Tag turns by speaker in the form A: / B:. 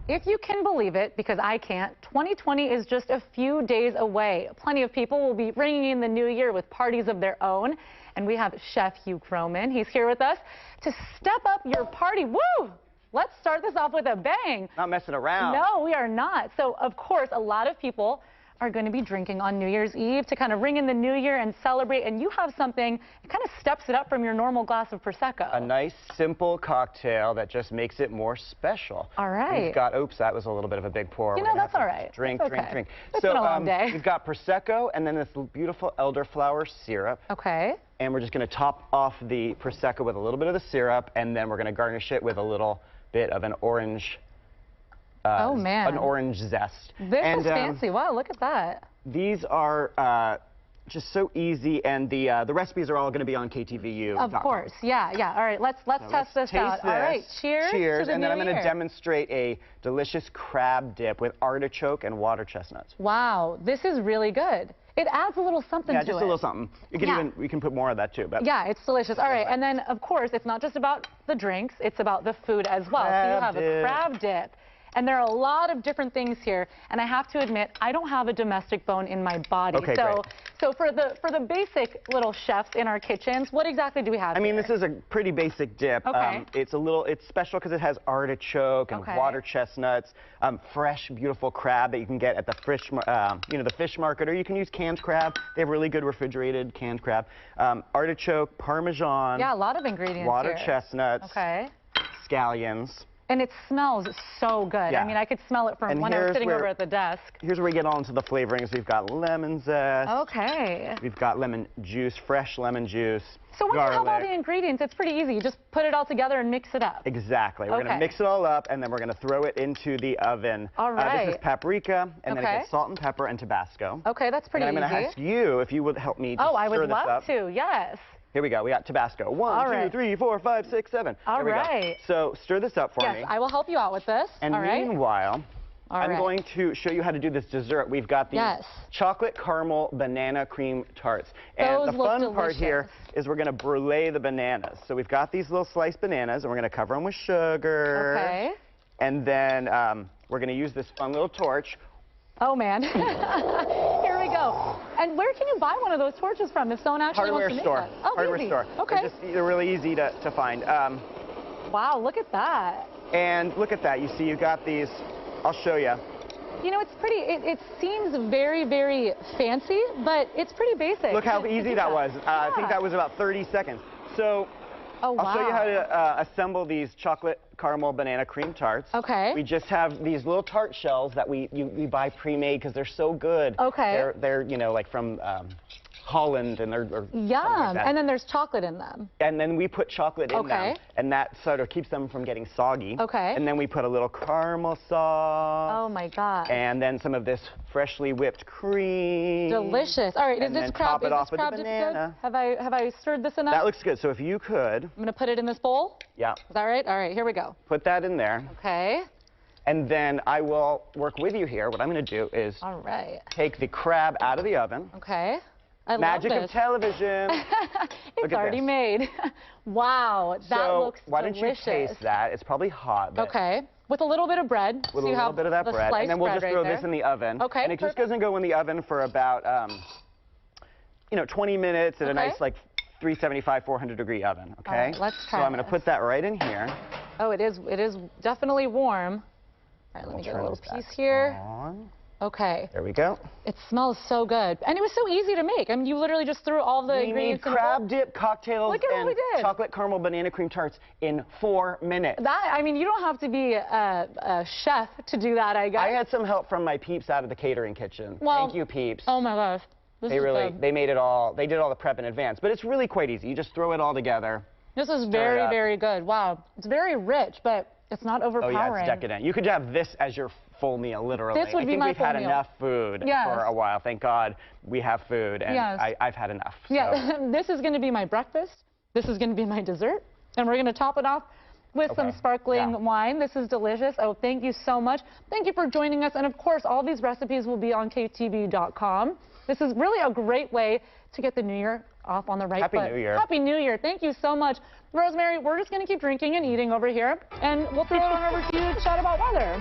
A: If you can believe it, because I can't, 2020 is just a few days away. Plenty of people will be ringing in the new year with parties of their own. And we have Chef Hugh Groman. He's here with us to step up your party. Woo! Let's start this off with a bang.
B: Not messing around.
A: No, we are not. So, of course, a lot of people are going to be drinking on New Year's Eve to kind of ring in the new year and celebrate. And you have something that kind of steps it up from your normal glass of Prosecco.
B: A nice, simple cocktail that just makes it more special.
A: All right.
B: We've got, oops, that was a little bit of a big pour.
A: You know, that's all right.
B: Drink.
A: It's been a long day.
B: We've got Prosecco and then this beautiful elderflower syrup.
A: Okay.
B: And we're just going to top off the Prosecco with a little bit of the syrup, and then we're going to garnish it with a little bit of an orange.
A: Oh, man.
B: An orange zest.
A: This is fancy. Wow, look at that.
B: These are just so easy, and the recipes are all going to be on KTVU.
A: Of course, yeah. All right, let's test this out. All right, cheers.
B: Cheers,
A: to the
B: and then I'm going
A: to
B: demonstrate a delicious crab dip with artichoke and water chestnuts.
A: Wow, this is really good. It adds a little something to it.
B: Yeah, just a little something. You can we can put more of that too. But
A: yeah, it's delicious. All right, and then of course it's not just about the drinks; it's about the food as well. So you have a crab dip. And there are a lot of different things here, and I have to admit, I don't have a domestic bone in my body.
B: Okay,
A: so for the basic little chefs in our kitchens, what exactly do we have?
B: I mean, this is a pretty basic dip.
A: Okay.
B: It's special because it has artichoke and water chestnuts, fresh, beautiful crab that you can get at the the fish market, or you can use canned crab. They have really good refrigerated canned crab. Artichoke, parmesan.
A: Yeah, a lot of ingredients
B: water
A: here.
B: chestnuts.
A: Okay.
B: Scallions.
A: And it smells so good.
B: Yeah.
A: I mean, I could smell it from when I was sitting over at the desk.
B: Here's where we get on to the flavorings. We've got lemon zest.
A: Okay.
B: We've got lemon juice, fresh lemon juice.
A: So once
B: garlic.
A: you have all the ingredients, it's pretty easy. You just put it all together and mix it up.
B: Exactly. We're going to mix it all up, and then we're going to throw it into the oven.
A: All right.
B: This is paprika, and then it gets salt and pepper and Tabasco.
A: Okay, that's pretty easy.
B: I'm going to ask you if you would help me to stir this up.
A: Oh, I would love to, yes.
B: Here we go. We got Tabasco. 1, 2, 3, 4, 5, 6, 7.
A: All right.
B: So stir this up for me.
A: Yes, I will help you out with this.
B: And meanwhile, I'm going to show you how to do this dessert. We've got these chocolate caramel banana cream tarts. And the fun part here is we're going to brulee the bananas. So we've got these little sliced bananas, and we're going to cover them with sugar.
A: Okay.
B: And then we're going to use this fun little torch.
A: Oh, man. Here we go. And where can you buy one of those torches from if someone actually wants to make that? Oh,
B: Hardware store.
A: Okay.
B: They're really easy to find.
A: Wow, look at that.
B: And look at that. You see, you got these. I'll show you.
A: You know, it's pretty, it seems very, very fancy, but it's pretty basic.
B: Look how easy that was. I think that was about 30 seconds. So I'll show you how to assemble these chocolate caramel banana cream tarts.
A: Okay.
B: We just have these little tart shells that we buy pre-made because they're so good.
A: Okay.
B: They're you know, like from Holland, and they're
A: yum. And then there's chocolate in them.
B: And then we put chocolate in them, and that sort of keeps them from getting soggy.
A: Okay.
B: And then we put a little caramel sauce.
A: Oh my God.
B: And then some of this freshly whipped cream.
A: Delicious. All right,
B: and
A: is this crab
B: top it off with the banana.
A: Have I stirred this enough?
B: That looks good. So if you could.
A: I'm gonna put it in this bowl.
B: Yeah.
A: Is that right? All right, here we go.
B: Put that in there.
A: Okay.
B: And then I will work with you here. What I'm going to do is take the crab out of the oven.
A: Okay. I
B: Magic
A: love this.
B: of television.
A: It's already made. Wow, that looks delicious.
B: Why don't you taste that? It's probably hot. But
A: okay. With a little bit of bread.
B: With a little bit of that bread. And then we'll just throw this in the oven.
A: Okay.
B: And it just doesn't go in the oven for about, 20 minutes at a nice, like, 375, 400 degree oven. Okay.
A: All right, let's try
B: So I'm going to put that right in here.
A: Oh, it is definitely warm. All right, let me get a little piece here. Okay.
B: There we go.
A: It smells so good. And it was so easy to make. I mean, you literally just threw all the ingredients in.
B: We made crab dip cocktails and chocolate caramel banana cream tarts in 4 minutes.
A: I mean, you don't have to be a chef to do that, I guess.
B: I had some help from my peeps out of the catering kitchen.
A: Well,
B: thank you, peeps.
A: Oh my gosh.
B: They made it all, they did all the prep in advance. But it's really quite easy. You just throw it all together.
A: This is very, very good. Wow. It's very rich, but it's not overpowering.
B: Oh, yeah, it's decadent. You could have this as your full meal, literally.
A: This would be my full meal.
B: I think we've had enough food for a while. Thank God we have food, and I've had enough. So.
A: Yeah, this is going to be my breakfast. This is going to be my dessert, and we're going to top it off with some sparkling wine. This is delicious. Oh, thank you so much. Thank you for joining us, and of course, all these recipes will be on ktv.com. This is really a great way to get the new year off on the right foot.
B: Happy New Year.
A: Happy New Year. Thank you so much. Rosemary, we're just going to keep drinking and eating over here, and we'll throw it on over to you to chat about weather.